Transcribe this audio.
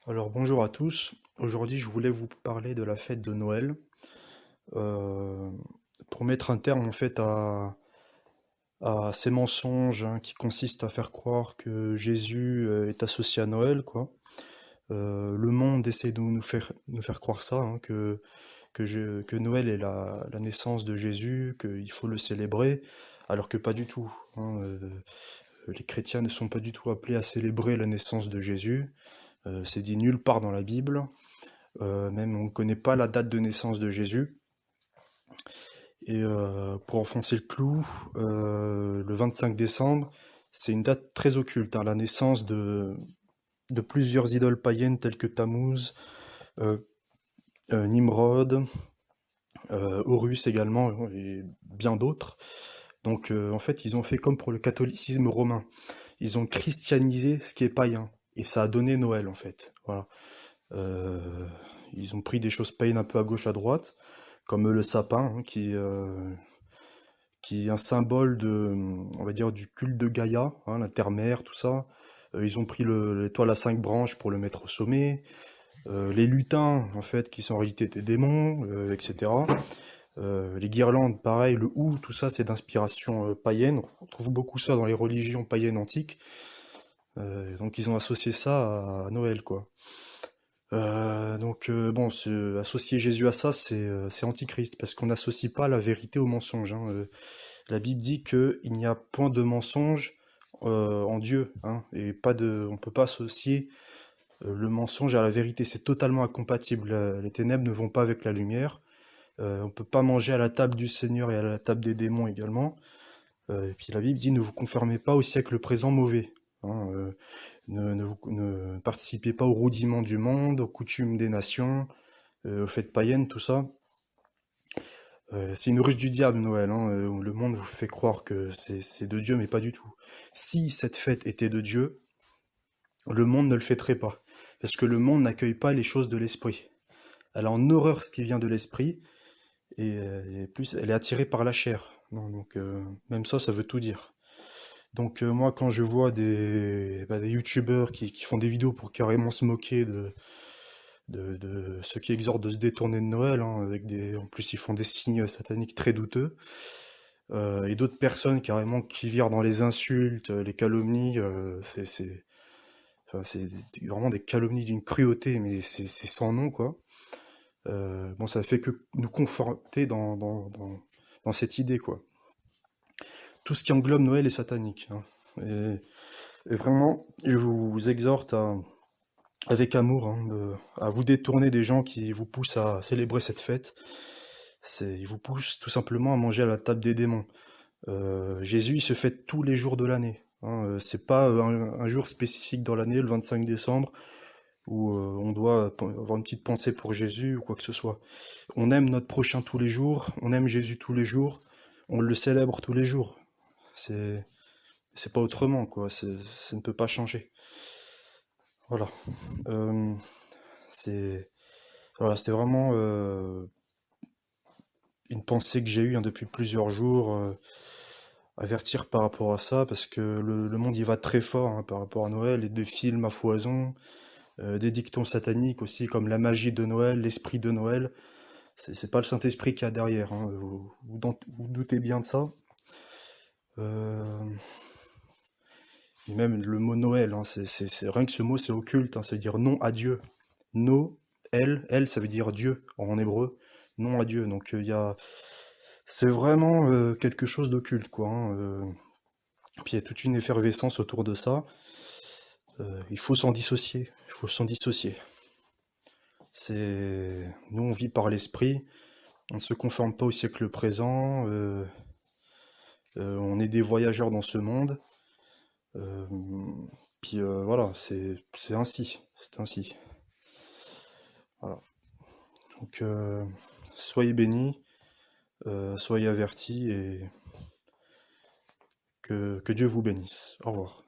Alors bonjour à tous. Aujourd'hui, je voulais vous parler de la fête de Noël, euh, pour mettre un terme en fait à ces mensonges hein, qui consistent à faire croire que Jésus est associé à Noël, quoi. Le monde essaie de nous faire croire ça, hein, que Noël est la naissance de Jésus, qu'il faut le célébrer, alors que pas du tout, hein. Les chrétiens ne sont pas du tout appelés à célébrer la naissance de Jésus. C'est dit nulle part dans la Bible. Même on ne connaît pas la date de naissance de Jésus. Et pour enfoncer le clou, le 25 décembre, c'est une date très occulte, hein, la naissance de plusieurs idoles païennes telles que Tammuz, euh, Nimrod, Horus également, et bien d'autres. Donc en fait, ils ont fait comme pour le catholicisme romain. Ils ont christianisé ce qui est païen. Et ça a donné Noël en fait. Voilà. Euh, Ils ont pris des choses païennes un peu à gauche, à droite, comme le sapin, hein, qui est un symbole de, on va dire, du culte de Gaïa, hein, la terre-mère, tout ça. Ils ont pris l'étoile à 5 branches pour le mettre au sommet. Les lutins, en fait, qui sont en réalité des démons, etc. Les guirlandes, pareil, le hou, tout ça, c'est d'inspiration païenne. On trouve beaucoup ça dans les religions païennes antiques. Donc ils ont associé ça à Noël, quoi. Bon, associer Jésus à ça, c'est antichrist, parce qu'on n'associe pas la vérité au mensonge, hein. La Bible dit qu'il n'y a point de mensonge en Dieu, hein, et on peut pas associer le mensonge à la vérité. C'est totalement incompatible. Les ténèbres ne vont pas avec la lumière. On peut pas manger à la table du Seigneur et à la table des démons également. Et puis la Bible dit ne vous conformez pas au siècle présent mauvais, hein. Ne participez pas aux rudiments du monde, aux coutumes des nations, aux fêtes païennes, tout ça. C'est une ruse du diable, Noël, hein, où le monde vous fait croire que c'est de Dieu, mais pas du tout. Si cette fête était de Dieu, le monde ne le fêterait pas. Parce que le monde n'accueille pas les choses de l'esprit. Elle a en horreur ce qui vient de l'esprit, et elle est attirée par la chair. Non, donc, même ça veut tout dire. Donc, moi, quand je vois des youtubeurs qui font des vidéos pour carrément se moquer de ceux qui exhortent de se détourner de Noël, hein, en plus ils font des signes sataniques très douteux, et d'autres personnes carrément qui virent dans les insultes, les calomnies, enfin, c'est vraiment des calomnies d'une cruauté, mais c'est sans nom, quoi. Bon, ça fait que nous conforter dans cette idée, quoi. Tout ce qui englobe Noël est satanique, hein. Et vraiment, je vous exhorte avec amour, hein, à vous détourner des gens qui vous poussent à célébrer cette fête. Ils vous poussent tout simplement à manger à la table des démons. Jésus, il se fête tous les jours de l'année, hein. C'est pas un jour spécifique dans l'année, le 25 décembre, où on doit avoir une petite pensée pour Jésus ou quoi que ce soit. On aime notre prochain tous les jours, on aime Jésus tous les jours, on le célèbre tous les jours. C'est c'est pas autrement, quoi. Ça ne peut pas changer. Voilà. Euh, c'est voilà, c'était vraiment une pensée que j'ai eue hein, depuis plusieurs jours, avertir par rapport à ça, parce que le monde y va très fort hein, par rapport à Noël, et des films à foison, des dictons sataniques aussi, comme la magie de Noël, l'esprit de Noël. C'est pas le Saint-Esprit qu'il y a derrière, hein, vous doutez bien de ça. Euh, et même le mot Noël, hein, rien que ce mot, c'est occulte, hein, ça veut dire non à Dieu. No, elle, ça veut dire Dieu en hébreu, non à Dieu. Donc c'est vraiment quelque chose d'occulte, quoi, hein. Puis il y a toute une effervescence autour de ça. Il faut s'en dissocier. Il faut s'en dissocier. Nous, on vit par l'esprit. On ne se conforme pas au siècle présent. On est des voyageurs dans ce monde. Euh, Puis voilà, c'est ainsi. C'est ainsi. Voilà. Donc soyez bénis, soyez avertis et que Dieu vous bénisse. Au revoir.